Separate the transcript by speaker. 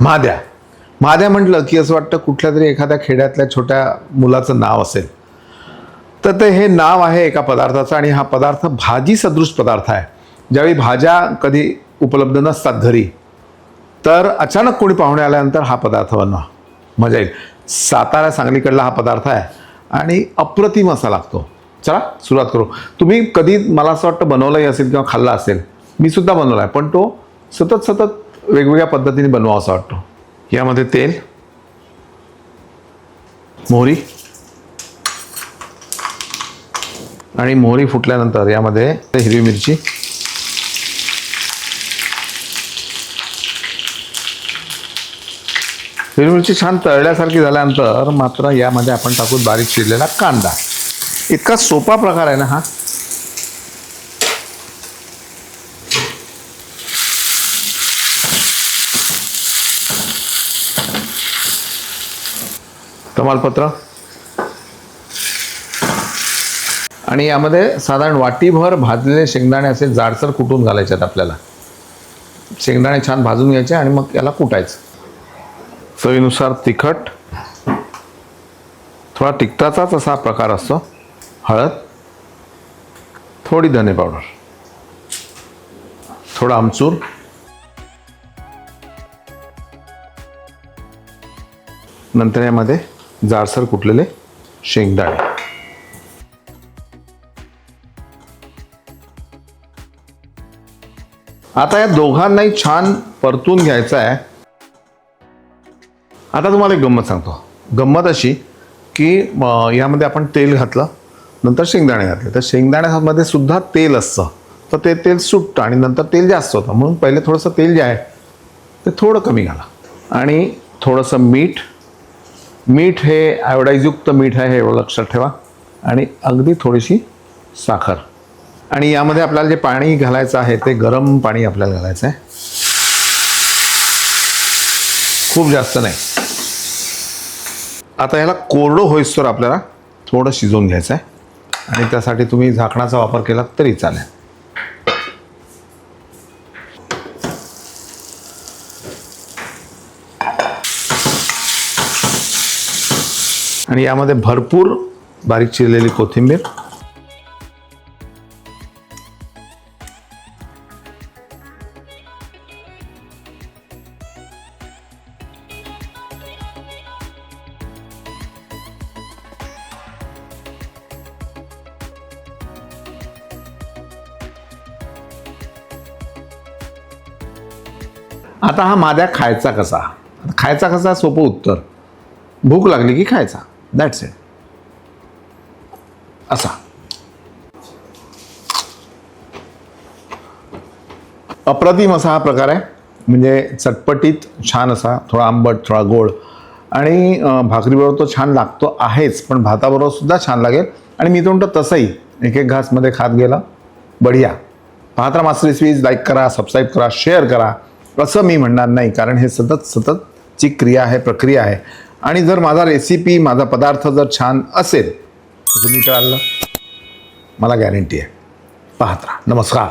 Speaker 1: महाद्या. महाद्या म्हटलं की असं वाटतं कुठल्या तरी एखाद्या खेड्यातल्या छोट्या मुलाचं नाव असेल. तर ते हे नाव आहे एका पदार्थाचं आणि हा पदार्थ भाजी सदृश पदार्थ आहे. ज्यावेळी भाज्या कधी उपलब्ध नसतात घरी तर अचानक कोणी पाहुणे आल्यानंतर हा पदार्थ बनवा, मजा येईल. सातारा सांगलीकडला हा पदार्थ आहे आणि अप्रतिम असा लागतो. चला सुरुवात करू. तुम्ही कधी मला असं वाटतं बनवलंही असेल किंवा खाल्ला असेल. मी सुद्धा बनवला आहे, पण तो सतत वेगवेगळ्या पद्धतीने बनवावा असा वाटतो. यामध्ये तेल, मोहरी आणि मोहरी फुटल्यानंतर यामध्ये हिरवी मिरची, हिरवी मिरची छान तळल्यासारखी झाल्यानंतर मात्र यामध्ये आपण टाकू बारीक चिरलेला कांदा. इतका सोपा प्रकार आहे ना हा. तमालपत्र आणि यामध्ये साधारण वाटीभर भाजलेले शेंगदाणे असे जाडसर कुटून घालायचे आहेत आपल्याला. शेंगदाणे छान भाजून घ्यायचे आणि मग याला कुटायचं. चवीनुसार तिखट, थोडा तिखटाचाच असा प्रकार असतो. हळद, थोडी धने पावडर, थोडा आमचूर, नंतर यामध्ये जाडसर कुटलेले शेंगदाणे. आता या दोघांनाही छान परतून घ्यायचं आहे. आता तुम्हाला एक गंमत सांगतो. गंमत अशी की यामध्ये आपण तेल घातलं, नंतर शेंगदाणे घातले, तर शेंगदाण्यामध्ये सुद्धा तेल असतं, तर ते तेल सुटतं आणि नंतर तेल जास्त होतं. म्हणून पहिले थोडंसं तेल जे आहे ते थोडं कमी घाला आणि थोडंसं मीठ. मीठ हे आयोडाईजयुक्त मीठ आहे हे एवढं लक्षात ठेवा. आणि अगदी थोडीशी साखर. आणि यामध्ये आपल्याला जे पाणी घालायचं आहे ते गरम पाणी आपल्याला घालायचं आहे, खूप जास्त नाही. आता याला कोरडं होईस्तोवर आपल्याला थोडं शिजवून घ्यायचं आहे आणि त्यासाठी तुम्ही झाकणाचा वापर केला तरी चालेल. आणि यामध्ये भरपूर बारीक चिरलेली कोथिंबीर, आता हा माद्या खायचा कसा? खायचा कसा? सोपं उत्तर, भूक लागली की खायचा. That's it. असा अप्रतिम असा हा प्रकार आहे. म्हणजे चटपटीत छान असा, थोडा आंबट, थोडा गोड आणि भाकरीबरोबर तो छान लागतो आहेच, पण भाताबरोबर सुद्धा छान लागेल. आणि मी तो म्हणतो तसंही एक एक घासमध्ये खात गेला बढिया. पाहत राहा मास्टर रेसिपीज. लाईक करा, सबस्क्राईब करा, शेअर करा. असं मी म्हणणार नाही, कारण हे सततची क्रिया आहे, प्रक्रिया आहे. आणि जर माझा रेसिपी, माझा पदार्थ जर छान असेल तर तुम्ही कराल, मला गॅरंटी आहे. पाहत राहा. नमस्कार.